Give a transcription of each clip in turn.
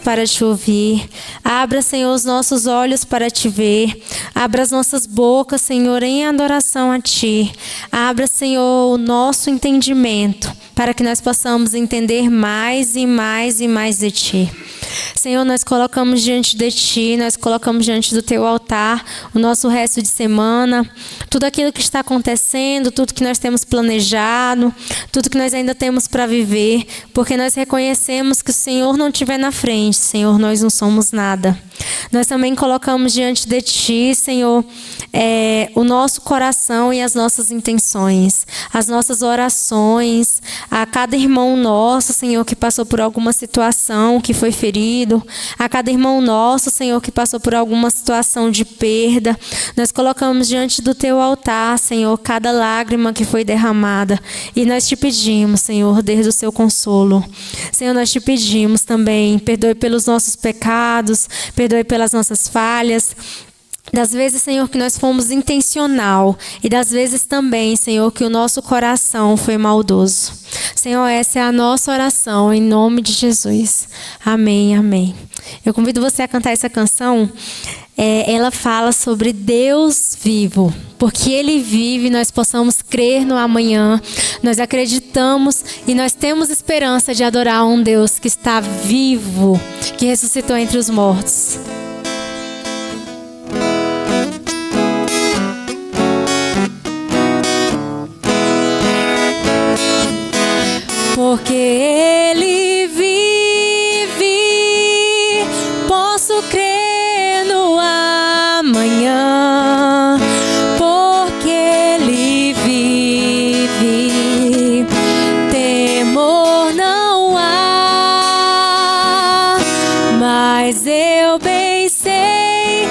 Para te ouvir. Abra, Senhor, os nossos olhos para te ver. Abra as nossas bocas, Senhor, em adoração a ti. Abra, Senhor, o nosso entendimento para que nós possamos entender mais e mais e mais de ti. Senhor, nós colocamos diante de ti, nós colocamos diante do teu altar o nosso resto de semana, tudo aquilo que está acontecendo, tudo que nós temos planejado, tudo que nós ainda temos para viver, porque nós reconhecemos que o Senhor não estiver na frente, Senhor, nós não somos nada. Nós também colocamos diante de ti, Senhor, o nosso coração e as nossas intenções, as nossas orações, a cada irmão nosso, Senhor, que passou por alguma situação, que foi ferido, a cada irmão nosso, Senhor, que passou por alguma situação de perda. Nós colocamos diante do teu altar, Senhor, cada lágrima que foi derramada. E nós te pedimos, Senhor, desde o seu consolo. Senhor, nós te pedimos também, perdoe pelos nossos pecados, perdoe pelas nossas falhas. Das vezes, Senhor, que nós fomos intencional e das vezes também, Senhor, que o nosso coração foi maldoso. Senhor, essa é a nossa oração, em nome de Jesus. Amém, amém. Eu convido você a cantar essa canção. Ela fala sobre Deus vivo, porque Ele vive, nós possamos crer no amanhã, nós acreditamos e nós temos esperança de adorar um Deus que está vivo, que ressuscitou entre os mortos. Porque Ele vive, posso crer no amanhã. Porque Ele vive, temor não há. Mas eu bem sei,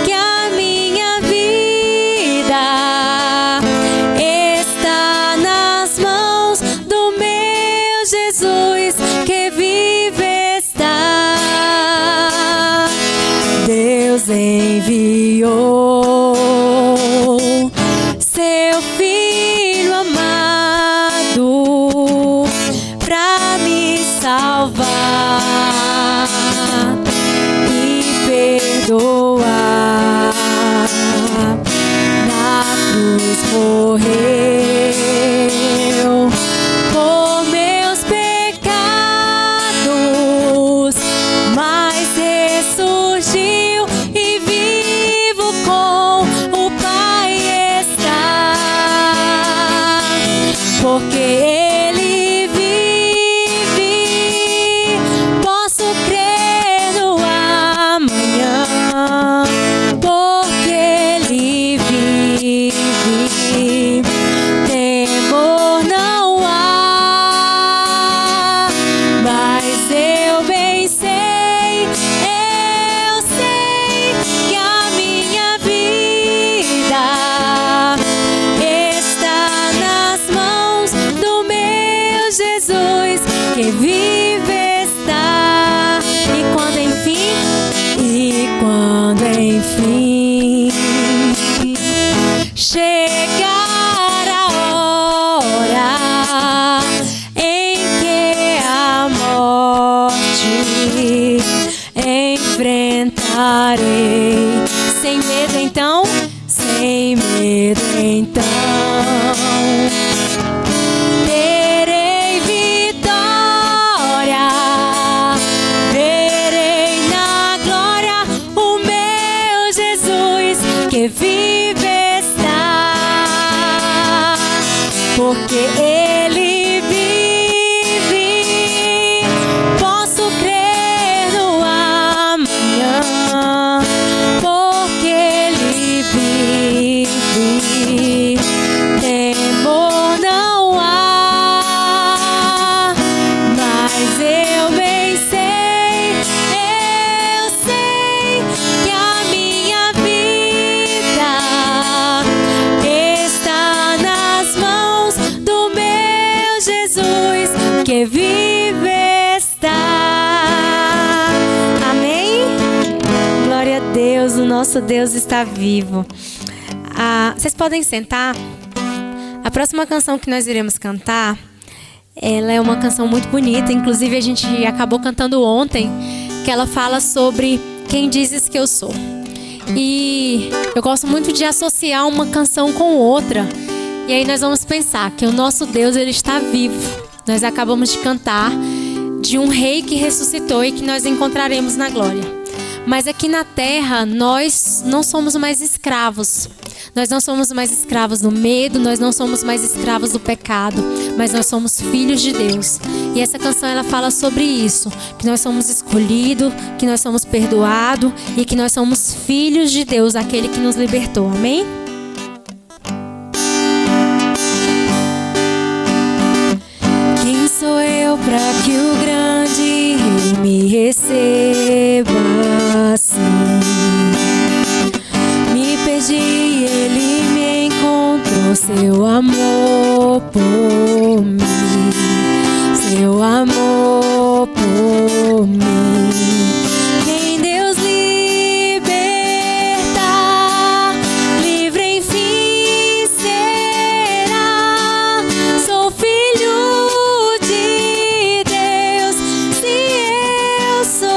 que a minha vida está nas mãos do meu Jesus, que vive está. Deus enviou seu Filho amado pra me salvar e perdoar. Na cruz morreu por meus pecados, mas ressurgiu e vivo com o Pai está. Porque Ele vive, posso crer no amanhã. Porque Ele vive, temor não há. Mas eu bem sei, que a minha vida está nas mãos do meu Jesus, que vive está. E quando enfim chegar a hora em que a morte enfrentarei, sem medo então, terei vitória, verei na glória o meu Jesus, que vive está. Porque Ele vive, posso crer no amanhã. Porque Ele vive, nosso Deus está vivo. Vocês podem sentar. A próxima canção que nós iremos cantar, ela é uma canção muito bonita. Inclusive a gente acabou cantando ontem, que ela fala sobre quem dizes que eu sou. E eu gosto muito de associar uma canção com outra. E aí nós vamos pensar que o nosso Deus, ele está vivo. Nós acabamos de cantar de um rei que ressuscitou e que nós encontraremos na glória. Mas aqui na terra, nós não somos mais escravos. Nós não somos mais escravos do medo, nós não somos mais escravos do pecado, mas nós somos filhos de Deus. E essa canção, ela fala sobre isso, que nós somos escolhidos, que nós somos perdoados e que nós somos filhos de Deus, aquele que nos libertou. Amém? Quem sou eu para que o grande rei me receba assim? Me perdi, ele me encontrou, seu amor por mim, seu amor por mim. Quem Deus liberta, livre enfim será. Sou filho de Deus, se eu sou.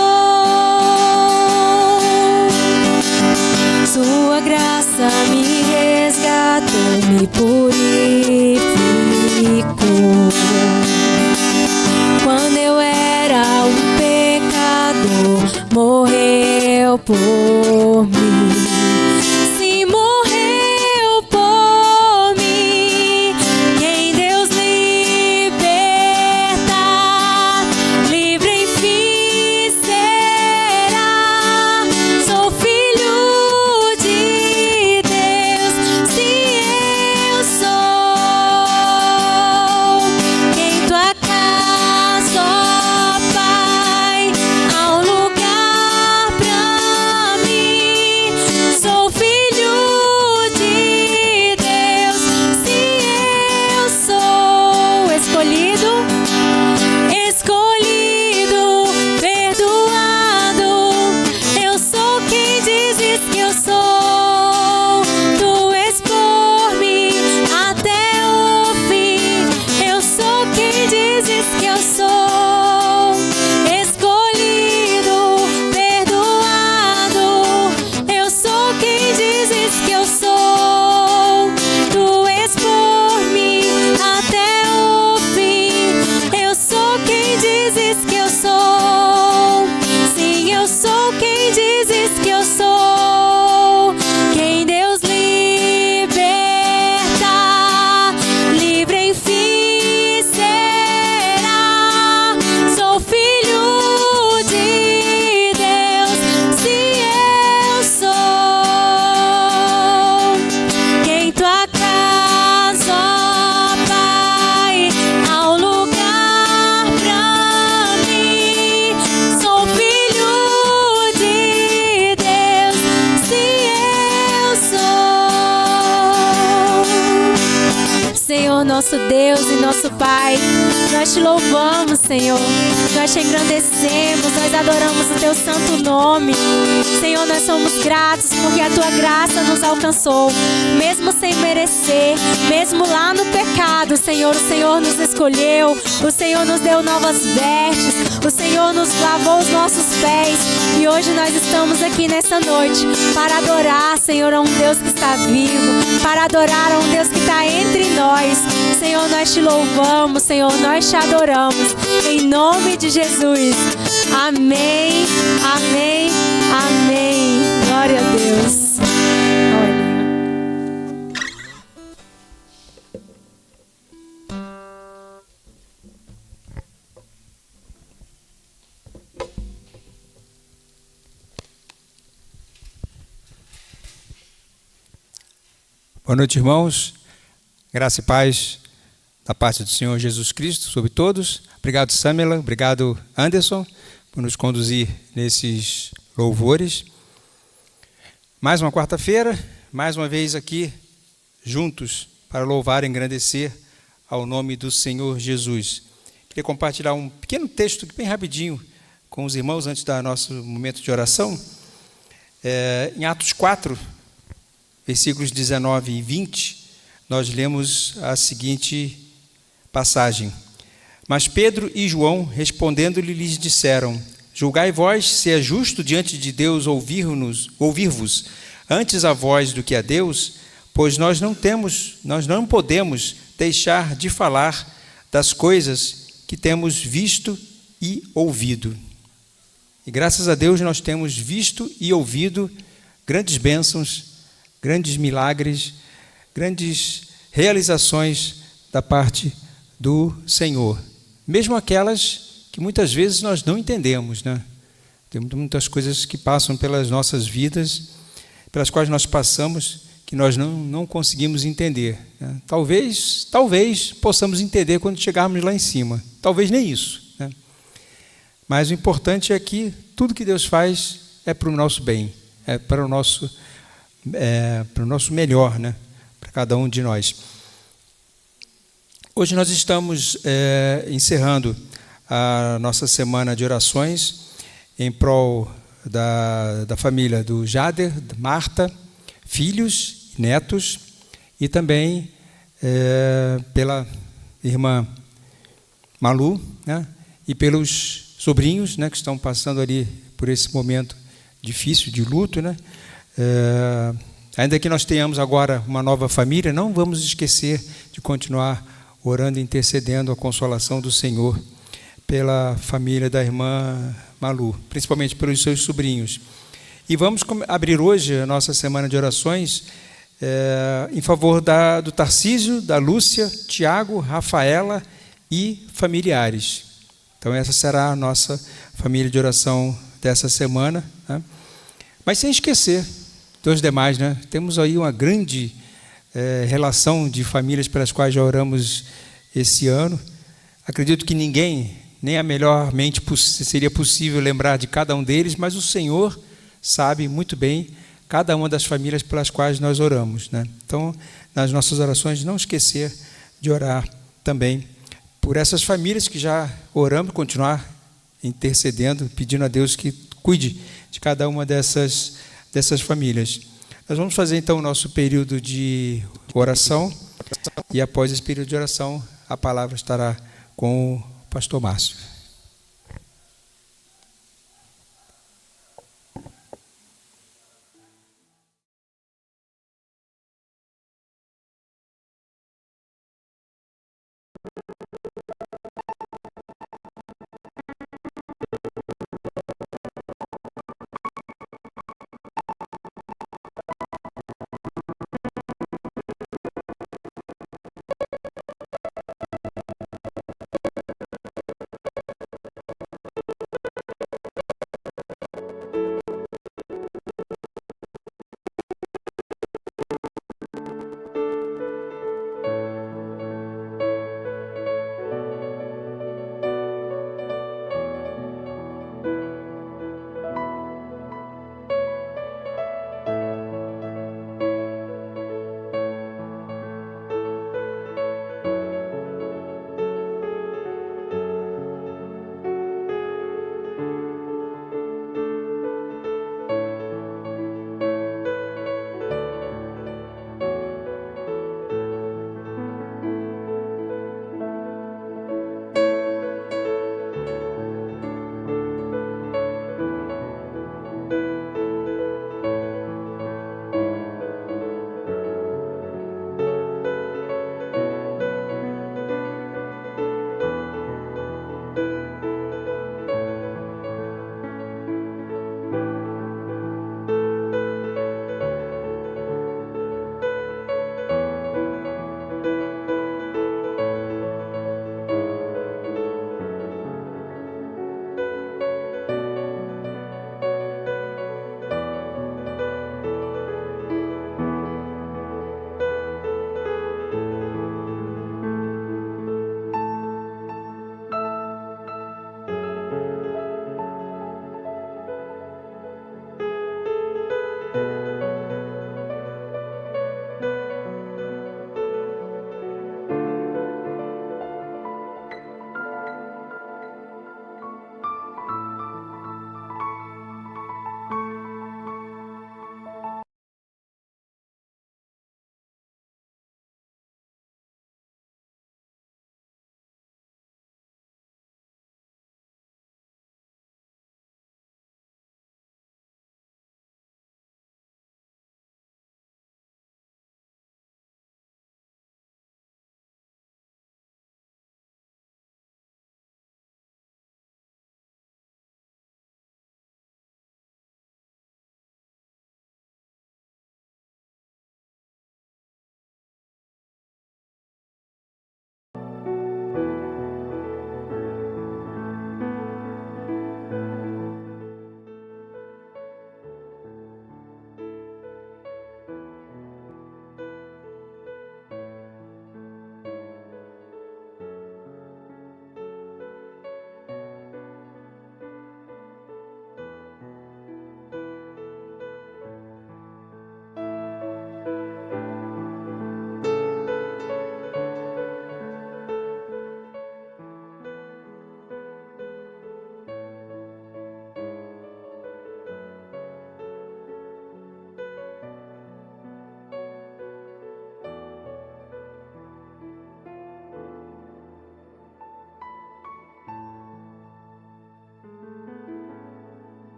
Sua graça me resgatou, me purificou. Quando eu era um pecador, morreu por mim. Sim, morreu por mim. Quem Deus liberta, livre enfim será. Sou filho de Deus, se eu sou. Quem tua casa, ó Pai, há um lugar pra mim. Sou filho de Deus, se eu sou escolhido, escolhido, perdoado. Eu sou quem dizes que eu sou. Tu és por mim até o fim. Eu sou quem dizes que eu sou. Escolhido, perdoado. Eu sou quem dizes que eu sou. Tu és por mim até o fim. Eu sou quem dizes que eu sou. Sim, eu sou quem dizes que eu sou. Quem Deus liberta, livre enfim será. Sou filho de Deus, se eu sou. Quem tua casa, ó Pai, há um lugar pra mim. Sou filho de Deus, se eu sou. Senhor, nosso Deus e nosso Pai, nós te louvamos, Senhor. Nós te engrandecemos, nós adoramos o teu santo nome. Senhor, nós somos gratos porque a tua graça nos alcançou, mesmo sem merecer, mesmo lá no pecado. Senhor, o Senhor nos escolheu, o Senhor nos deu novas vestes, o Senhor nos lavou os nossos pés. E hoje nós estamos aqui nessa noite para adorar, Senhor, a um Deus que está vivo, para adorar a um Deus que está entre nós. Senhor, nós te louvamos, Senhor, nós te adoramos, em nome de Jesus. Amém, amém, amém. Glória a Deus. Olha. Boa noite, irmãos. Graça e paz da parte do Senhor Jesus Cristo sobre todos. Obrigado, Samela. Obrigado, Anderson, por nos conduzir nesses louvores. Mais uma quarta-feira, mais uma vez aqui, juntos, para louvar e engrandecer ao nome do Senhor Jesus. Queria compartilhar um pequeno texto, bem rapidinho, com os irmãos, antes do nosso momento de oração. Em Atos 4, versículos 19 e 20, nós lemos a seguinte passagem. Mas Pedro e João, respondendo-lhe, lhes disseram: julgai vós se é justo diante de Deus ouvir-vos antes a vós do que a Deus, pois nós não podemos deixar de falar das coisas que temos visto e ouvido. E graças a Deus nós temos visto e ouvido grandes bênçãos, grandes milagres, grandes realizações da parte do Senhor. Mesmo aquelas que muitas vezes nós não entendemos, né? Tem muitas coisas que passam pelas nossas vidas, pelas quais nós passamos, que nós não conseguimos entender, né? Talvez possamos entender quando chegarmos lá em cima. Talvez nem isso, né? Mas o importante é que tudo que Deus faz é para o nosso bem, é para o nosso melhor, né? Para cada um de nós. Hoje nós estamos encerrando a nossa semana de orações em prol da família do Jader, da Marta, filhos, netos, e também pela irmã Malu, né? E pelos sobrinhos, né, que estão passando ali por esse momento difícil de luto, né? Ainda que nós tenhamos agora uma nova família, não vamos esquecer de continuar orando e intercedendo a consolação do Senhor pela família da irmã Malu, principalmente pelos seus sobrinhos. E vamos abrir hoje a nossa semana de orações em favor do Tarcísio, da Lúcia, Tiago, Rafaela e familiares. Então essa será a nossa família de oração dessa semana, né? Mas sem esquecer dos demais, né? Temos aí uma grande relação de famílias pelas quais já oramos esse ano. Acredito que ninguém, nem a melhor mente seria possível lembrar de cada um deles, mas o Senhor sabe muito bem cada uma das famílias pelas quais nós oramos, né? Então, nas nossas orações, não esquecer de orar também por essas famílias que já oramos, continuar intercedendo, pedindo a Deus que cuide de cada uma dessas famílias. Nós vamos fazer então o nosso período de oração e após esse período de oração a palavra estará com o pastor Márcio.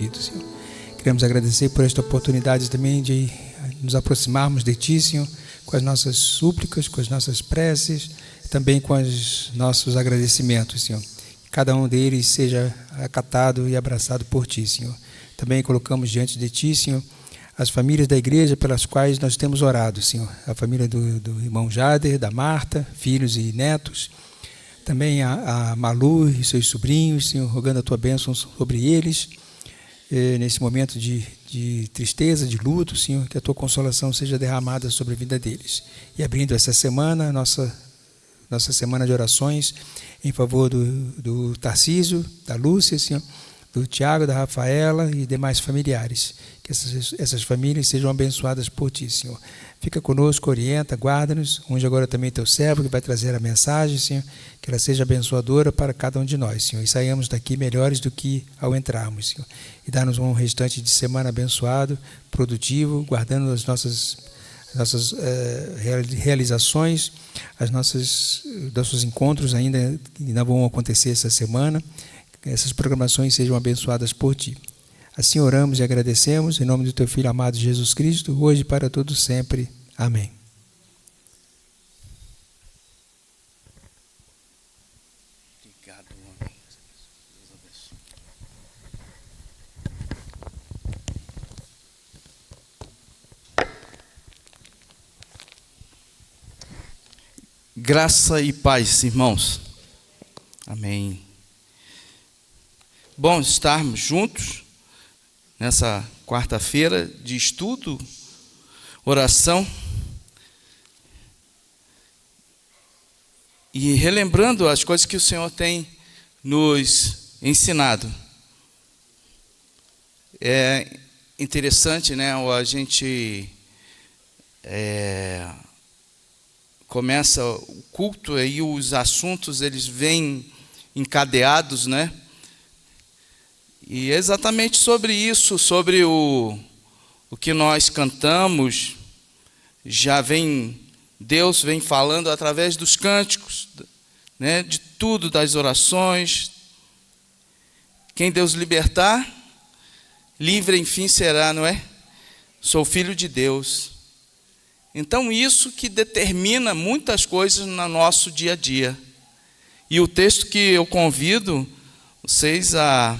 cumprido, Senhor. Queremos agradecer por esta oportunidade também de nos aproximarmos de Ti, Senhor, com as nossas súplicas, com as nossas preces, também com os nossos agradecimentos, Senhor. Que cada um deles seja acatado e abraçado por Ti, Senhor. Também colocamos diante de Ti, Senhor, as famílias da igreja pelas quais nós temos orado, Senhor. A família do irmão Jader, da Marta, filhos e netos. Também a Malu e seus sobrinhos, Senhor, rogando a Tua bênção sobre eles. Nesse momento de tristeza, de luto, Senhor, que a Tua consolação seja derramada sobre a vida deles. E abrindo essa semana, nossa semana de orações em favor do Tarcísio, da Lúcia, Senhor, do Tiago, da Rafaela e demais familiares. Que essas famílias sejam abençoadas por Ti, Senhor. Fica conosco, orienta, guarda-nos. Unge agora também Teu servo que vai trazer a mensagem, Senhor. Que ela seja abençoadora para cada um de nós, Senhor. E saiamos daqui melhores do que ao entrarmos, Senhor. E dá-nos um restante de semana abençoado, produtivo, guardando as nossas realizações, nossos encontros ainda vão acontecer essa semana. Que essas programações sejam abençoadas por Ti. Assim oramos e agradecemos, em nome do Teu Filho amado Jesus Cristo, hoje e para todos sempre. Amém. Obrigado, homem. Deus abençoe. Graça e paz, irmãos. Amém. Bom estarmos juntos nessa quarta-feira de estudo, oração e relembrando as coisas que o Senhor tem nos ensinado. É interessante, né? A gente começa o culto e os assuntos eles vêm encadeados, né? E é exatamente sobre isso, sobre o que nós cantamos, Deus vem falando através dos cânticos, né, de tudo, das orações. Quem Deus libertar, livre enfim será, não é? Sou filho de Deus. Então isso que determina muitas coisas no nosso dia a dia. E o texto que eu convido vocês a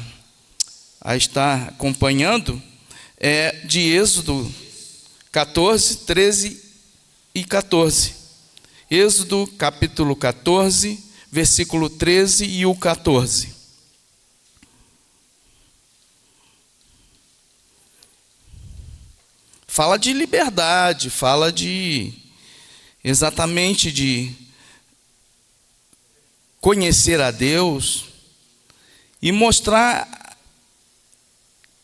estar acompanhando é de Êxodo 14, 13 e 14. Êxodo capítulo 14, versículo 13 e o 14. Fala de liberdade, fala exatamente de conhecer a Deus e mostrar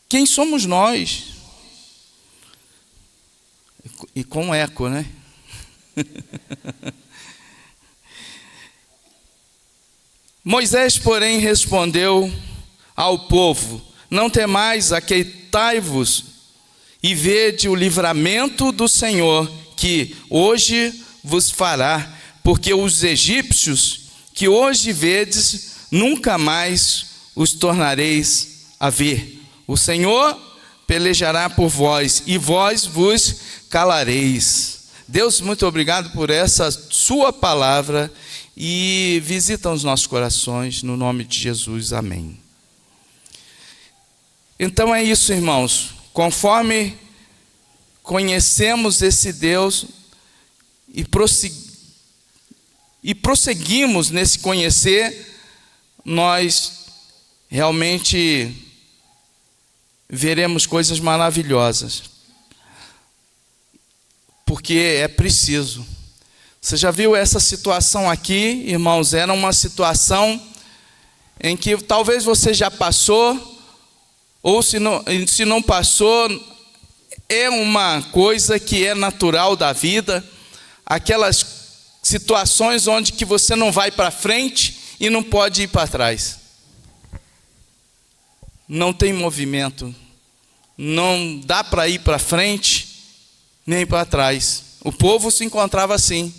quem somos nós? E com eco, né? Moisés, porém, respondeu ao povo: não temais, aquietai-vos e vede o livramento do Senhor, que hoje vos fará, porque os egípcios que hoje vedes, nunca mais os tornareis a ver. O Senhor pelejará por vós, e vós vos calareis. Deus, muito obrigado por essa sua palavra, e visita os nossos corações, no nome de Jesus, amém. Então é isso, irmãos, conforme conhecemos esse Deus e prosseguimos nesse conhecer, nós realmente veremos coisas maravilhosas, porque é preciso. Você já viu essa situação aqui, irmãos? Era uma situação em que talvez você já passou, ou se não passou, é uma coisa que é natural da vida, aquelas situações onde que você não vai para frente e não pode ir para trás. Não tem movimento, não dá para ir para frente nem para trás. O povo se encontrava assim.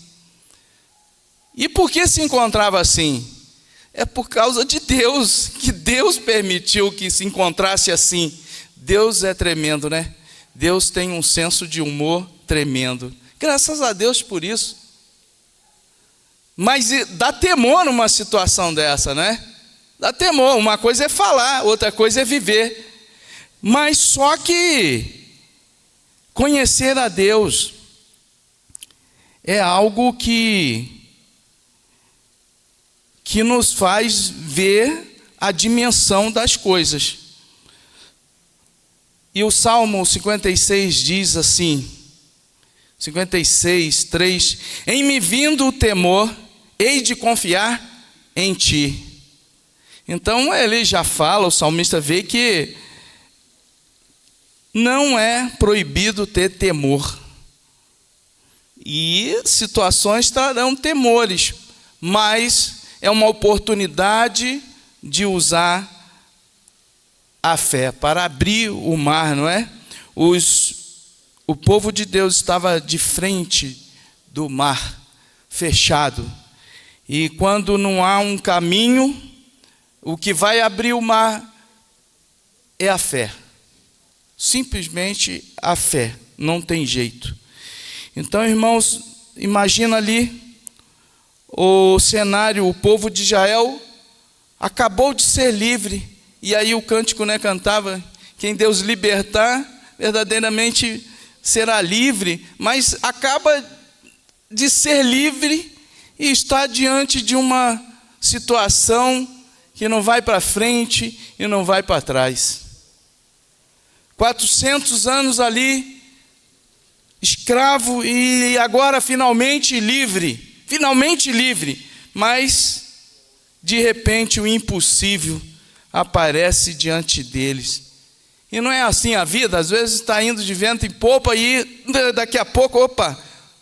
E por que se encontrava assim? É por causa de Deus, que Deus permitiu que se encontrasse assim. Deus é tremendo, né? Deus tem um senso de humor tremendo. Graças a Deus por isso. Mas dá temor numa situação dessa, né? Dá temor. Uma coisa é falar, outra coisa é viver. Mas só que conhecer a Deus é algo que nos faz ver a dimensão das coisas. E o Salmo 56 diz assim, 56, 3: em me vindo o temor, hei de confiar em ti. Então ele já fala, o salmista vê que não é proibido ter temor. E situações trarão temores, mas é uma oportunidade de usar a fé para abrir o mar, não é? O povo de Deus estava de frente do mar fechado. E quando não há um caminho, o que vai abrir o mar é a fé. Simplesmente a fé, não tem jeito. Então, irmãos, imagina ali o cenário, o povo de Israel acabou de ser livre, e aí o cântico, né, cantava, quem Deus libertar, verdadeiramente será livre, mas acaba de ser livre e está diante de uma situação que não vai para frente e não vai para trás. 400 anos ali, escravo, e agora finalmente livre, mas de repente o impossível aparece diante deles. E não é assim a vida, às vezes está indo de vento em popa e daqui a pouco,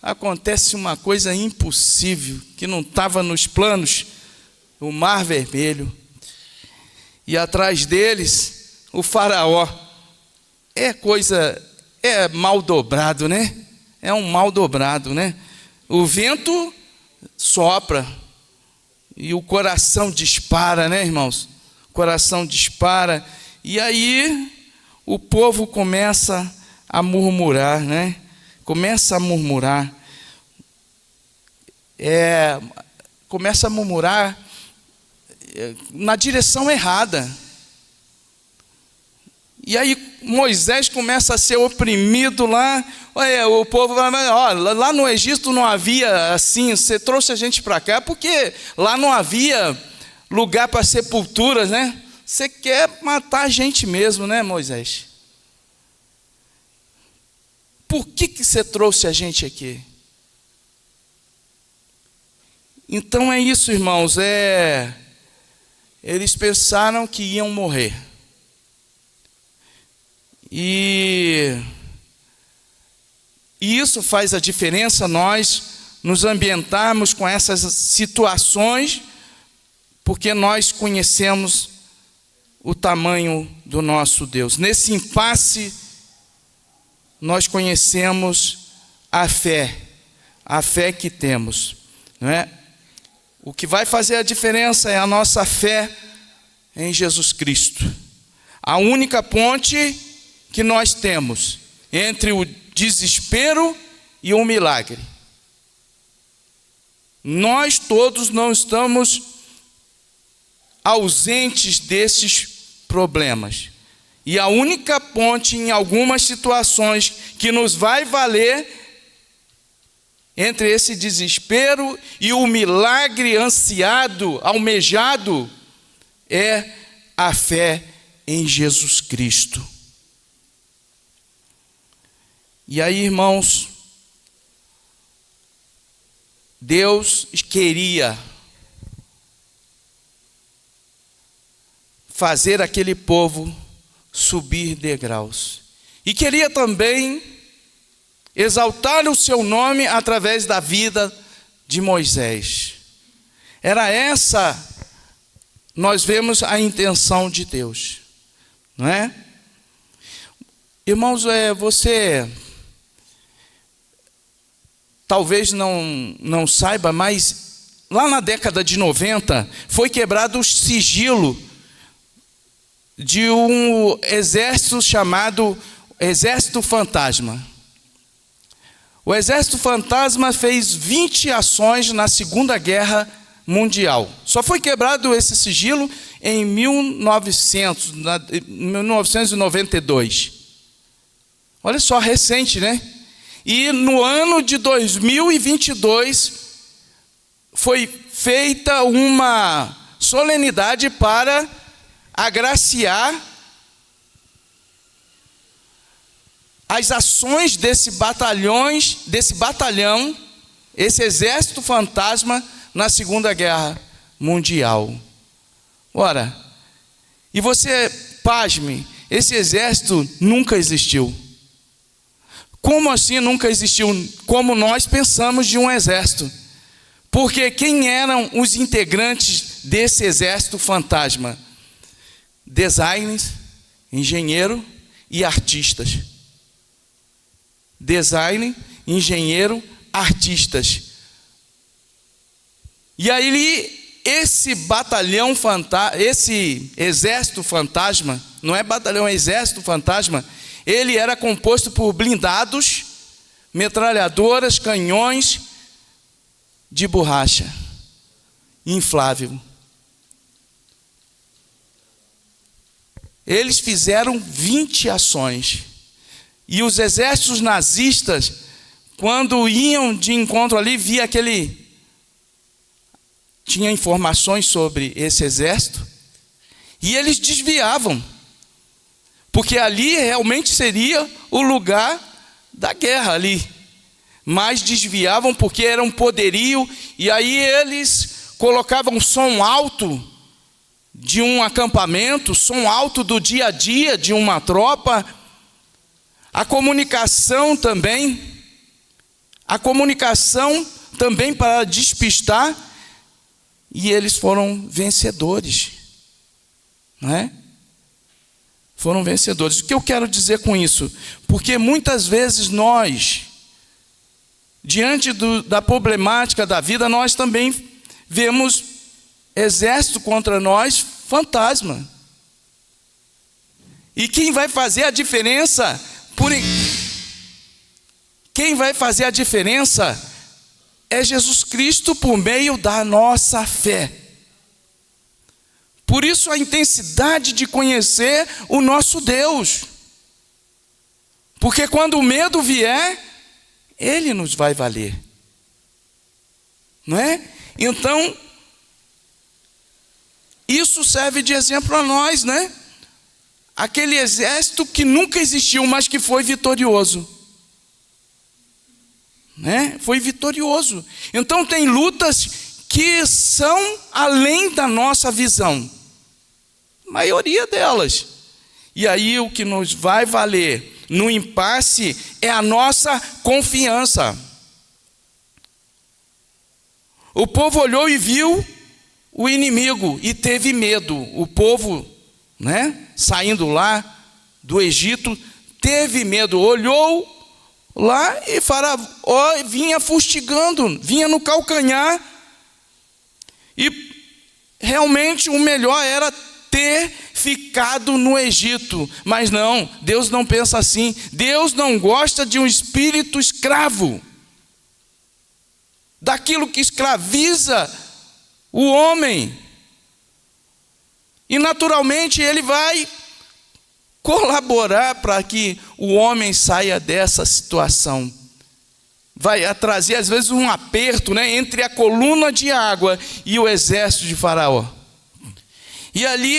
acontece uma coisa impossível, que não estava nos planos, o Mar Vermelho. E atrás deles, o faraó. É mal dobrado, né? É um mal dobrado, né? O vento sopra e o coração dispara, né, irmãos? O coração dispara. E aí o povo começa a murmurar, né? Começa a murmurar. Começa a murmurar na direção errada. E aí Moisés começa a ser oprimido lá. O povo vai, lá no Egito não havia assim, você trouxe a gente para cá porque lá não havia lugar para sepulturas, né? Você quer matar a gente mesmo, né, Moisés? Por que você trouxe a gente aqui? Então é isso, irmãos, eles pensaram que iam morrer. E isso faz a diferença, nós nos ambientarmos com essas situações, porque nós conhecemos o tamanho do nosso Deus. Nesse impasse, nós conhecemos a fé que temos, não é? O que vai fazer a diferença é a nossa fé em Jesus Cristo. A única ponte que nós temos entre o desespero e o milagre. Nós todos não estamos ausentes desses problemas. E a única ponte em algumas situações que nos vai valer entre esse desespero e o milagre ansiado, almejado, é a fé em Jesus Cristo. E aí, irmãos, Deus queria fazer aquele povo subir degraus. E queria também exaltar o seu nome através da vida de Moisés. Era essa, nós vemos a intenção de Deus, não é? Irmãos, você talvez não saiba, mas lá na década de 90 foi quebrado o sigilo de um exército chamado Exército Fantasma. O Exército Fantasma fez 20 ações na Segunda Guerra Mundial. Só foi quebrado esse sigilo em 1992. Olha só, recente, né? E no ano de 2022 foi feita uma solenidade para agraciar as ações desse batalhão, esse exército fantasma na Segunda Guerra Mundial. Ora, e você, pasme, esse exército nunca existiu. Como assim nunca existiu? Como nós pensamos de um exército. Porque quem eram os integrantes desse exército fantasma? Designers, engenheiro e artistas. Design, engenheiro, artistas. E aí esse batalhão esse exército fantasma, não é batalhão, é exército fantasma, ele era composto por blindados, metralhadoras, canhões de borracha inflável. Eles fizeram 20 ações. E os exércitos nazistas, quando iam de encontro ali, via tinha informações sobre esse exército, e eles desviavam, porque ali realmente seria o lugar da guerra ali, mas desviavam porque era um poderio, e aí eles colocavam som alto de um acampamento, som alto do dia a dia de uma tropa, a comunicação também para despistar, e eles foram vencedores, não é? Foram vencedores. O que eu quero dizer com isso? Porque muitas vezes nós, diante da problemática da vida, nós também vemos exército contra nós, fantasma. E quem vai fazer a diferença? Quem vai fazer a diferença é Jesus Cristo por meio da nossa fé. Por isso a intensidade de conhecer o nosso Deus. Porque quando o medo vier, Ele nos vai valer. Não é? Então, isso serve de exemplo a nós, né? Aquele exército que nunca existiu, mas que foi vitorioso. Né? Foi vitorioso. Então tem lutas que são além da nossa visão. A maioria delas. E aí o que nos vai valer no impasse é a nossa confiança. O povo olhou e viu o inimigo e teve medo. O povo, né, saindo lá do Egito, teve medo, olhou lá e Faraó vinha fustigando, vinha no calcanhar, e realmente o melhor era ter ficado no Egito, mas não, Deus não pensa assim. Deus não gosta de um espírito escravo, daquilo que escraviza o homem. E naturalmente Ele vai colaborar para que o homem saia dessa situação. Vai trazer às vezes um aperto, né, entre a coluna de água e o exército de Faraó. E ali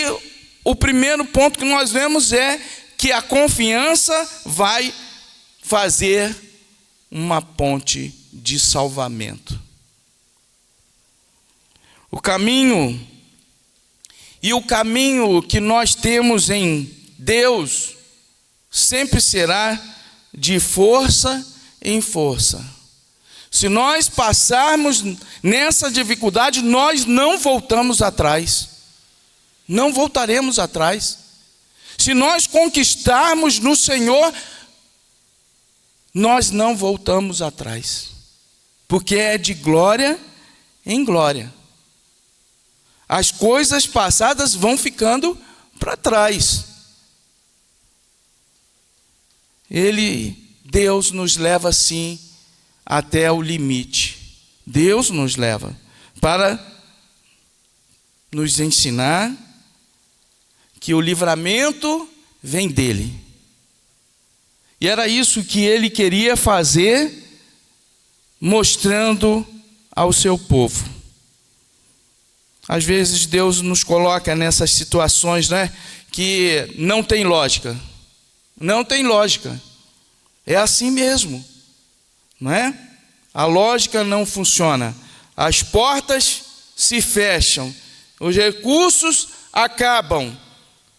o primeiro ponto que nós vemos é que a confiança vai fazer uma ponte de salvamento. O caminho que nós temos em Deus sempre será de força em força. Se nós passarmos nessa dificuldade, nós não voltamos atrás. Não voltaremos atrás. Se nós conquistarmos no Senhor, nós não voltamos atrás. Porque é de glória em glória. As coisas passadas vão ficando para trás. Deus nos leva assim até o limite. Deus nos leva para nos ensinar que o livramento vem dele. E era isso que ele queria fazer, mostrando ao seu povo. Às vezes Deus nos coloca nessas situações, né, que não tem lógica. Não tem lógica. É assim mesmo, não é? A lógica não funciona. As portas se fecham. Os recursos acabam.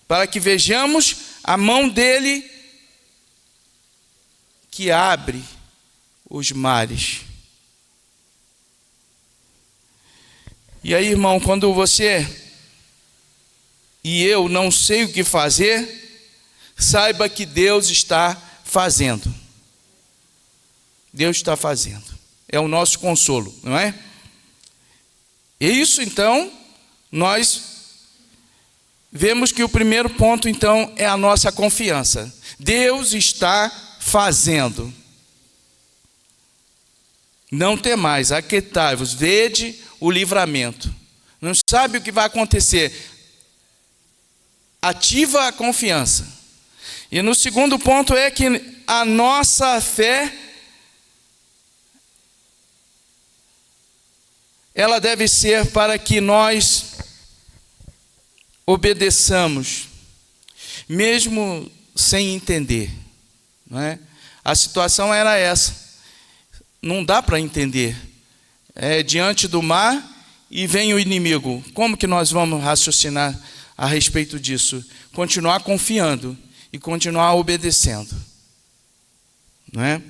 Para que vejamos a mão dele que abre os mares. E aí, irmão, quando você e eu não sei o que fazer, saiba que Deus está fazendo. Deus está fazendo. É o nosso consolo, não é? E isso, então, nós vemos que o primeiro ponto, então, é a nossa confiança. Deus está fazendo. Não temais, aquietai-vos, vede o livramento. Não sabe o que vai acontecer. Ativa a confiança. E no segundo ponto é que a nossa fé, ela deve ser para que nós obedeçamos, mesmo sem entender, não é? A situação era essa. Não dá para entender. Diante do mar e vem o inimigo. Como que nós vamos raciocinar a respeito disso? Continuar confiando e continuar obedecendo, não é?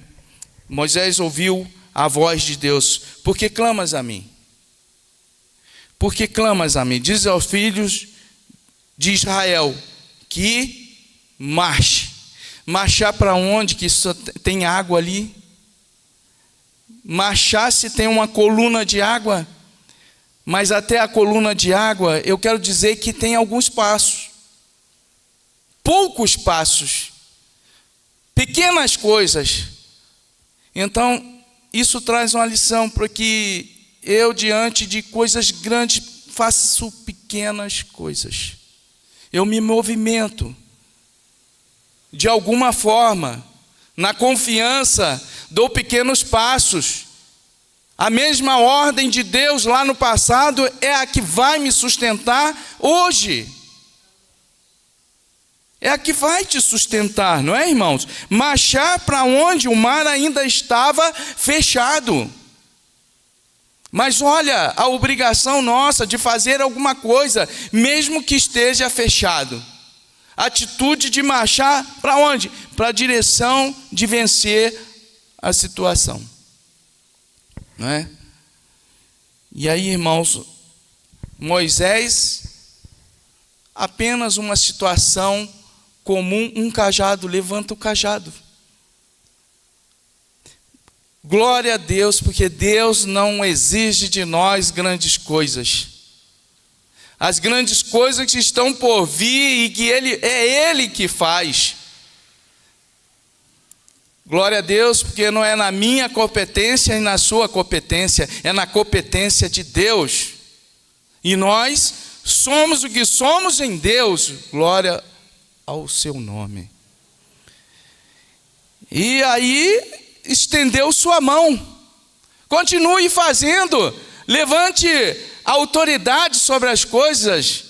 Moisés ouviu a voz de Deus. Por que clamas a mim? Por que clamas a mim? Diz aos filhos de Israel que marche. Marchar para onde? Que só tem água ali? Marchar se tem uma coluna de água? Mas até a coluna de água, eu quero dizer que tem alguns passos. Poucos passos. Pequenas coisas. Então, isso traz uma lição para que eu, diante de coisas grandes, faço pequenas coisas. Eu me movimento de alguma forma, na confiança, dou pequenos passos. A mesma ordem de Deus lá no passado é a que vai me sustentar hoje. É a que vai te sustentar, não é, irmãos? Marchar para onde o mar ainda estava fechado. Mas olha, a obrigação nossa de fazer alguma coisa, mesmo que esteja fechado. Atitude de marchar para onde? Para a direção de vencer a situação. Não é? E aí, irmãos, Moisés, apenas uma situação comum, um cajado, levanta o cajado. Glória a Deus, porque Deus não exige de nós grandes coisas. As grandes coisas que estão por vir e que é Ele que faz. Glória a Deus, porque não é na minha competência e na sua competência, é na competência de Deus. E nós somos o que somos em Deus. Glória ao seu nome. E aí estendeu sua mão. Continue fazendo. Levante a autoridade sobre as coisas.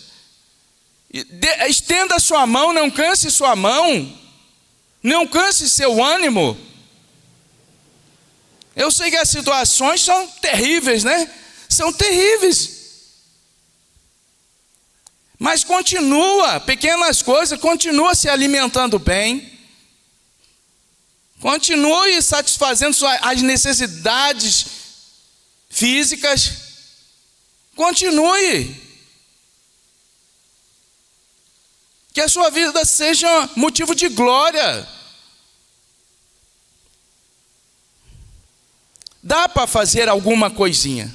Estenda sua mão, não canse sua mão. Não canse seu ânimo. Eu sei que as situações são terríveis, né? São terríveis. Mas continua, pequenas coisas, continua se alimentando bem. Continue satisfazendo as necessidades físicas. Continue. Que a sua vida seja motivo de glória. Dá para fazer alguma coisinha.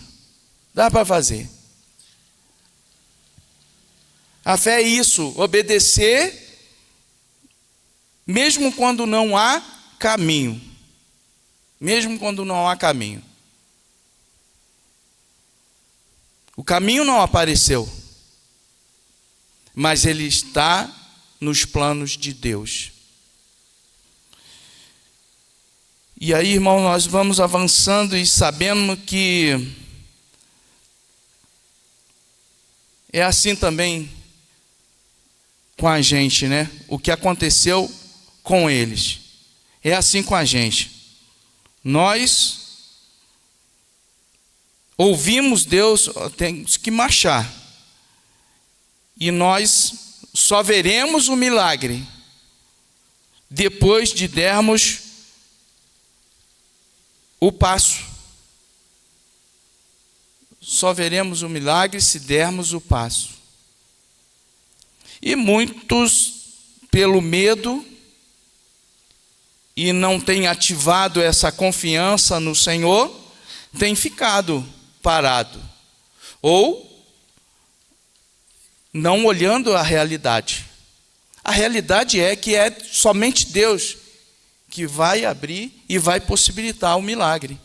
Dá para fazer. A fé é isso, obedecer, mesmo quando não há caminho. Mesmo quando não há caminho. O caminho não apareceu, mas ele está nos planos de Deus. E aí, irmão, nós vamos avançando e sabendo que é assim também com a gente, né? O que aconteceu com eles é assim com a gente. Nós ouvimos Deus, temos que marchar. E nós só veremos o milagre depois de dermos o passo. Só veremos o milagre se dermos o passo. E muitos, pelo medo, e não têm ativado essa confiança no Senhor, têm ficado parado, ou não olhando a realidade. A realidade é que é somente Deus que vai abrir e vai possibilitar o milagre.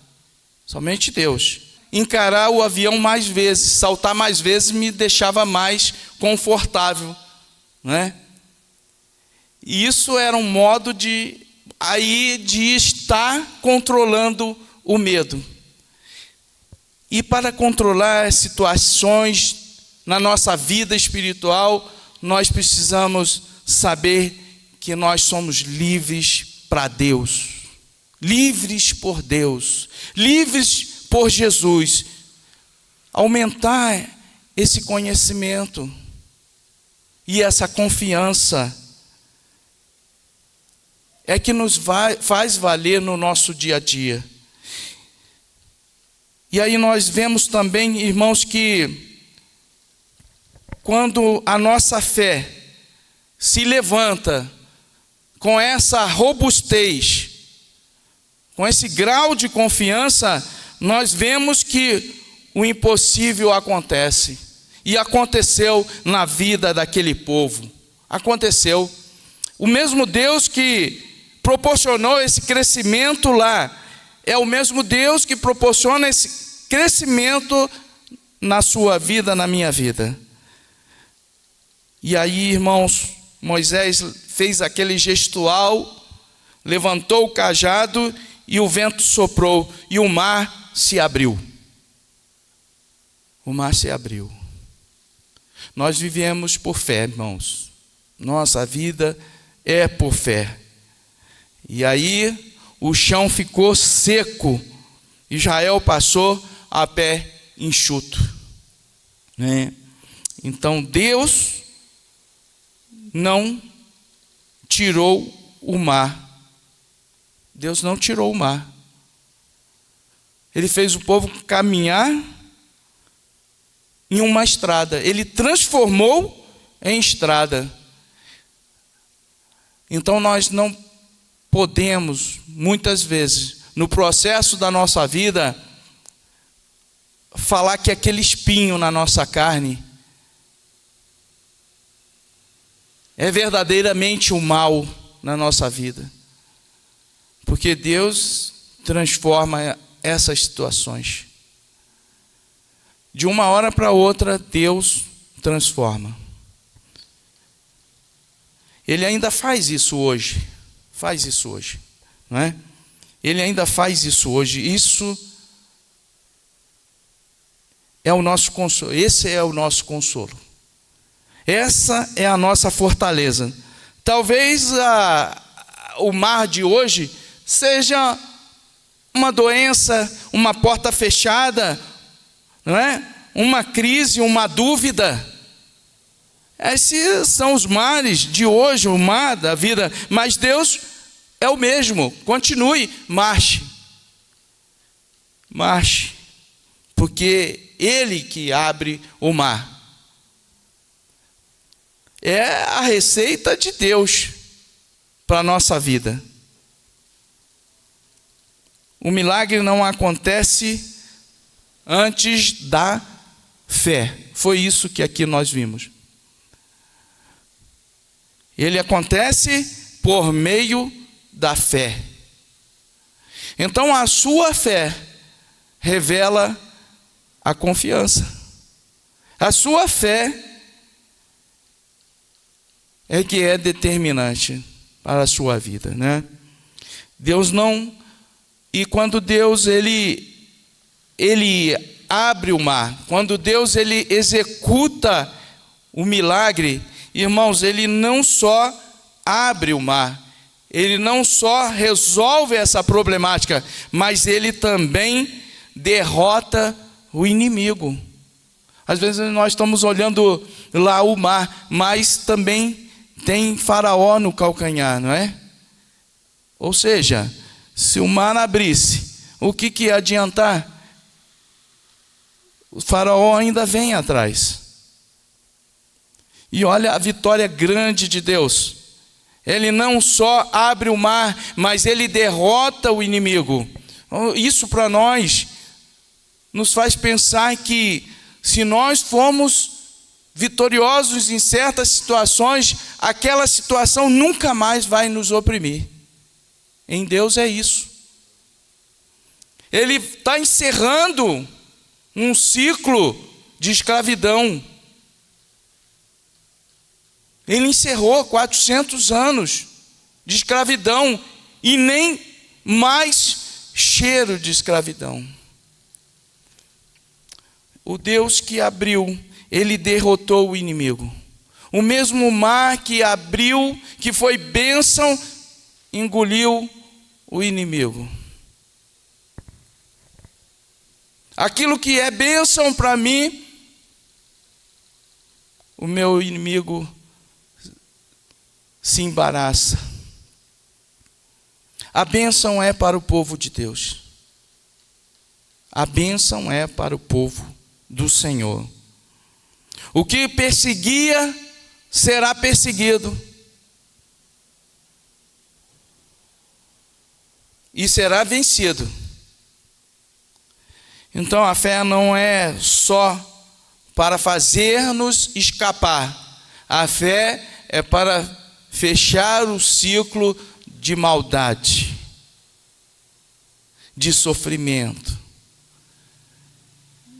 Somente Deus. Encarar o avião mais vezes, saltar mais vezes, me deixava mais confortável, né? E isso era um modo de estar controlando o medo. E para controlar as situações na nossa vida espiritual, nós precisamos saber que nós somos livres para Deus, livres por Deus, livres por Jesus. Aumentar esse conhecimento e essa confiança é que nos faz valer no nosso dia a dia. E aí nós vemos também, irmãos, que quando a nossa fé se levanta com essa robustez, com esse grau de confiança, nós vemos que o impossível acontece. E aconteceu na vida daquele povo. Aconteceu. O mesmo Deus que proporcionou esse crescimento lá, é o mesmo Deus que proporciona esse crescimento na sua vida, na minha vida. E aí, irmãos, Moisés fez aquele gestual, levantou o cajado e o vento soprou e o mar se abriu. O mar se abriu. Nós vivemos por fé, irmãos. Nossa vida é por fé. E aí o chão ficou seco. Israel passou a pé enxuto, né? Então Deus não tirou o mar. Deus não tirou o mar. Ele fez o povo caminhar em uma estrada. Ele transformou em estrada. Então nós não podemos, muitas vezes, no processo da nossa vida, falar que aquele espinho na nossa carne é verdadeiramente o mal na nossa vida. Porque Deus transforma essas situações. De uma hora para outra, Deus transforma. Ele ainda faz isso hoje. Faz isso hoje, não é? Ele ainda faz isso hoje. Isso é o nosso consolo. Esse é o nosso consolo. Essa é a nossa fortaleza. Talvez o mar de hoje seja uma doença, uma porta fechada, não é? Uma crise, uma dúvida. Esses são os mares de hoje, o mar da vida. Mas Deus é o mesmo. Continue, marche. Marche. Porque Ele que abre o mar. É a receita de Deus para a nossa vida. O milagre não acontece antes da fé. Foi isso que aqui nós vimos. ele acontece por meio da fé. Então a sua fé revela a confiança. A sua fé é que é determinante para a sua vida, né? Deus não... E quando Deus ele abre o mar, quando Deus ele executa o milagre, irmãos, ele não só abre o mar, ele não só resolve essa problemática, mas ele também derrota o inimigo. Às vezes nós estamos olhando lá o mar, mas também tem Faraó no calcanhar, não é? Ou seja, se o mar abrisse, o que ia adiantar? O Faraó ainda vem atrás. E olha a vitória grande de Deus. Ele não só abre o mar, mas ele derrota o inimigo. Isso para nós nos faz pensar que se nós formos vitoriosos em certas situações, aquela situação nunca mais vai nos oprimir. Em Deus é isso. Ele está encerrando um ciclo de escravidão. Ele encerrou 400 anos de escravidão e nem mais cheiro de escravidão. O Deus que abriu, ele derrotou o inimigo. O mesmo mar que abriu, que foi bênção, engoliu o inimigo. Aquilo que é bênção para mim, o meu inimigo se embaraça. A bênção é para o povo de Deus. A bênção é para o povo do Senhor. O que perseguia será perseguido. E será vencido. Então a fé não é só para fazer-nos escapar. A fé é para fechar o ciclo de maldade, de sofrimento,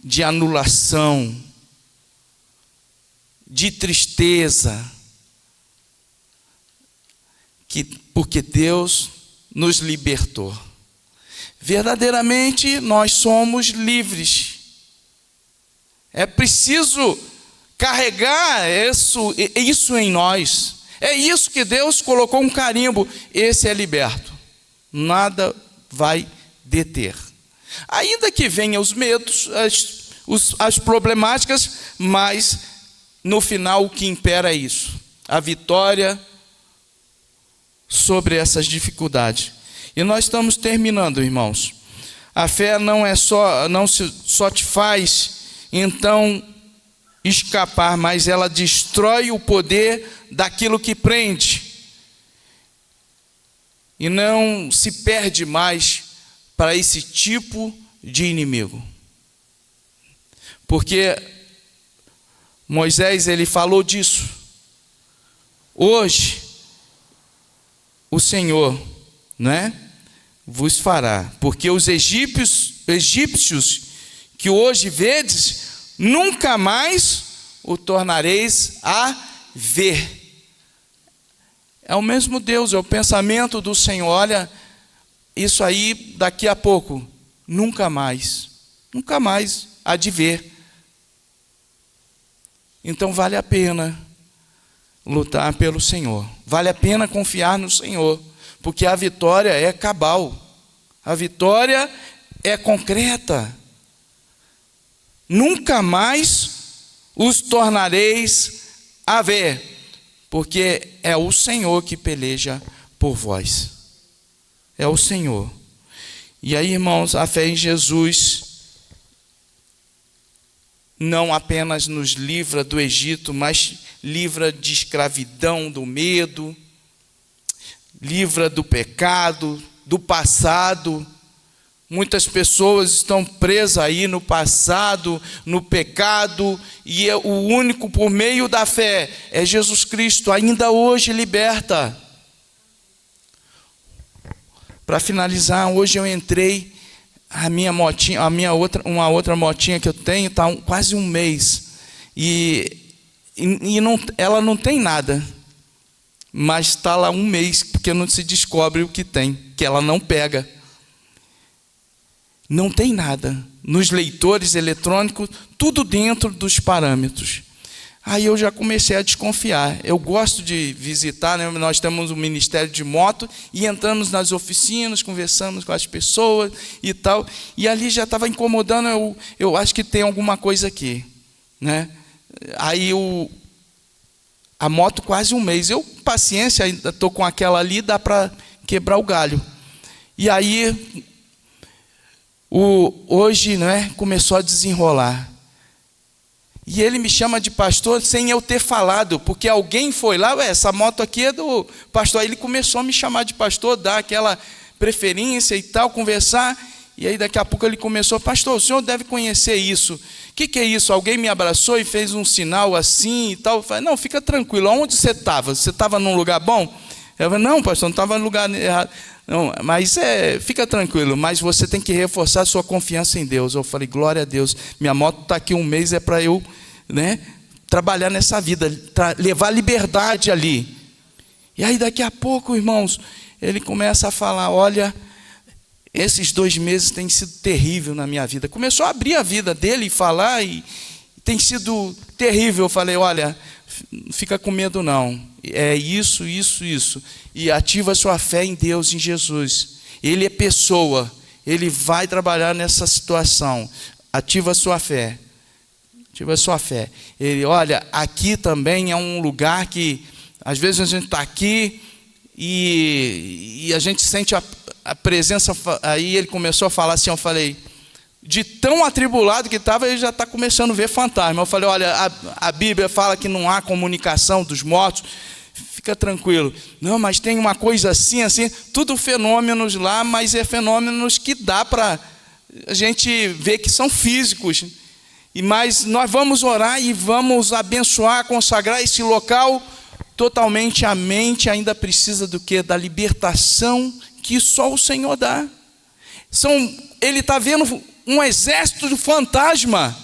de anulação, de tristeza, porque Deus nos libertou. Verdadeiramente nós somos livres. É preciso carregar isso em nós. É isso que Deus colocou um carimbo. Esse é liberto. Nada vai deter. Ainda que venham os medos, as problemáticas, mas no final o que impera é isso. A vitória sobre essas dificuldades. E nós estamos terminando, irmãos. A fé não só te faz então escapar, mas ela destrói o poder daquilo que prende. E não se perde mais para esse tipo de inimigo. Porque Moisés, ele falou disso. Hoje, o Senhor, né, vos fará, porque os egípcios que hoje vedes, nunca mais o tornareis a ver. É o mesmo Deus, é o pensamento do Senhor. Olha, isso aí daqui a pouco, nunca mais há de ver. Então vale a pena lutar pelo Senhor, vale a pena confiar no Senhor, porque a vitória é cabal, a vitória é concreta. Nunca mais os tornareis a ver, porque é o Senhor que peleja por vós. É o Senhor. E aí, irmãos, a fé em Jesus não apenas nos livra do Egito, mas livra de escravidão, do medo, livra do pecado, do passado, Muitas pessoas estão presas aí no passado, no pecado, e o único por meio da fé é Jesus Cristo, ainda hoje liberta. Para finalizar, hoje eu entrei, a minha motinha, uma outra motinha que eu tenho, está quase um mês, ela não tem nada, mas está lá um mês, porque não se descobre o que tem, que ela não pega. Não tem nada. Nos leitores eletrônicos, tudo dentro dos parâmetros. Aí eu já comecei a desconfiar. Eu gosto de visitar, né? Nós temos um ministério de moto e entramos nas oficinas, conversamos com as pessoas e tal. E ali já estava incomodando, eu acho que tem alguma coisa aqui, né? Aí a moto quase um mês. Paciência, ainda estou com aquela ali, dá para quebrar o galho. E aí... hoje, né, começou a desenrolar. E ele me chama de pastor sem eu ter falado, porque alguém foi lá, essa moto aqui é do pastor. Aí ele começou a me chamar de pastor, dar aquela preferência e tal, conversar. E aí daqui a pouco ele começou: pastor, o senhor deve conhecer isso. O que é isso? Alguém me abraçou e fez um sinal assim e tal. Eu falei: não, fica tranquilo, onde você estava? Você estava num lugar bom? Eu falei: não, pastor, não estava no lugar errado. Não, mas fica tranquilo, mas você tem que reforçar a sua confiança em Deus. Eu falei: glória a Deus, minha moto está aqui um mês, é para eu, né, trabalhar nessa vida, levar liberdade ali. E aí daqui a pouco, irmãos, ele começa a falar: olha, esses 2 meses têm sido terrível na minha vida. Começou a abrir a vida dele e falar, e tem sido terrível. Eu falei: olha, não fica com medo não, é isso. E ativa a sua fé em Deus, em Jesus. Ele é pessoa, ele vai trabalhar nessa situação. Ativa a sua fé. Ativa a sua fé. Ele: olha, aqui também é um lugar que às vezes a gente está aqui e a gente sente a presença. Aí ele começou a falar assim, eu falei, de tão atribulado que estava, ele já está começando a ver fantasma. Eu falei: olha, a Bíblia fala que não há comunicação dos mortos. Fica tranquilo. Não, mas tem uma coisa assim, tudo fenômenos lá, mas é fenômenos que dá para a gente ver que são físicos. Mas nós vamos orar e vamos abençoar, consagrar esse local totalmente. A mente ainda precisa do quê? Da libertação que só o Senhor dá. Ele está vendo um exército de fantasma.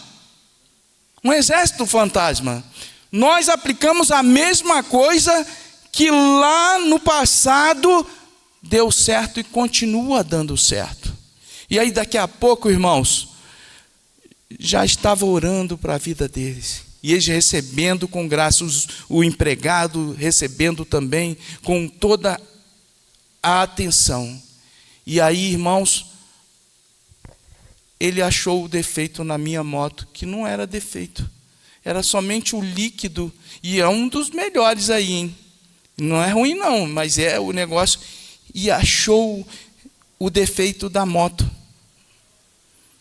Um exército fantasma. Nós aplicamos a mesma coisa que lá no passado deu certo e continua dando certo. E aí daqui a pouco, irmãos, já estava orando para a vida deles. E eles recebendo com graça, o empregado recebendo também com toda a atenção. E aí, irmãos, ele achou o defeito na minha moto, que não era defeito. Era somente o líquido, e é um dos melhores aí, hein? Não é ruim não, mas é o negócio. E achou o defeito da moto.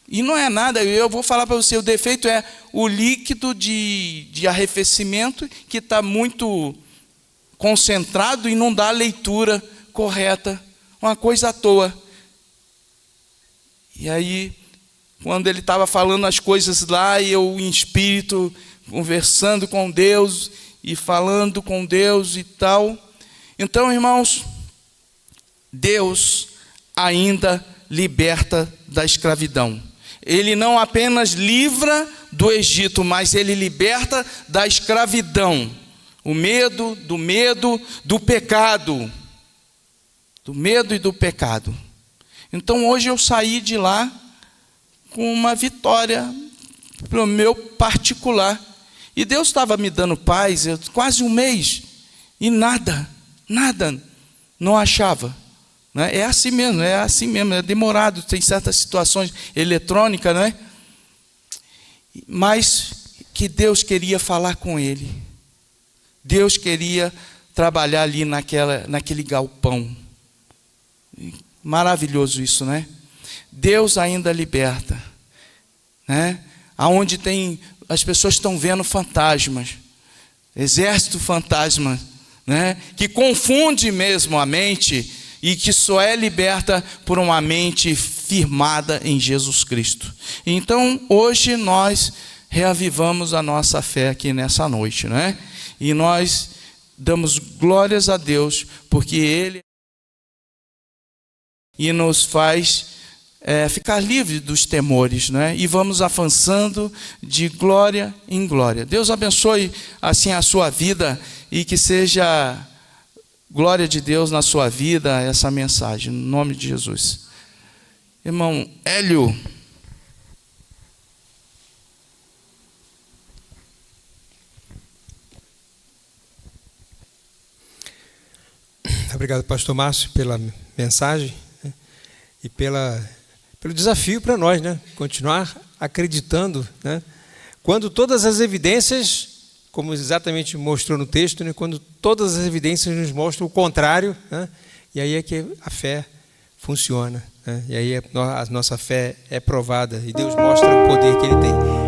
E não é nada, eu vou falar para você, o defeito é o líquido de arrefecimento que está muito concentrado e não dá a leitura correta, uma coisa à toa. E aí, quando ele estava falando as coisas lá, e eu em espírito, conversando com Deus e falando com Deus e tal. Então, irmãos, Deus ainda liberta da escravidão. Ele não apenas livra do Egito, mas ele liberta da escravidão. O medo, do pecado. Do medo e do pecado. Então hoje eu saí de lá com uma vitória para o meu particular. E Deus estava me dando paz, quase um mês, e nada, não achava. É assim mesmo, é demorado, tem certas situações eletrônicas, né? Mas que Deus queria falar com ele. Deus queria trabalhar ali naquele galpão. Maravilhoso isso, né? Deus ainda liberta, né? Aonde as pessoas estão vendo fantasmas, exército fantasma, né? Que confunde mesmo a mente e que só é liberta por uma mente firmada em Jesus Cristo. Então, hoje nós reavivamos a nossa fé aqui nessa noite, não é? E nós damos glórias a Deus, porque Ele e nos faz ficar livre dos temores, não é? E vamos avançando de glória em glória. Deus abençoe assim a sua vida e que seja glória de Deus na sua vida essa mensagem, no nome de Jesus. Irmão Hélio. Obrigado, pastor Márcio, pela mensagem, né? E pelo desafio para nós, né? Continuar acreditando, né? Quando todas as evidências, como exatamente mostrou no texto, né? Quando todas as evidências nos mostram o contrário, né? E aí é que a fé funciona, né? E aí a nossa fé é provada e Deus mostra o poder que Ele tem.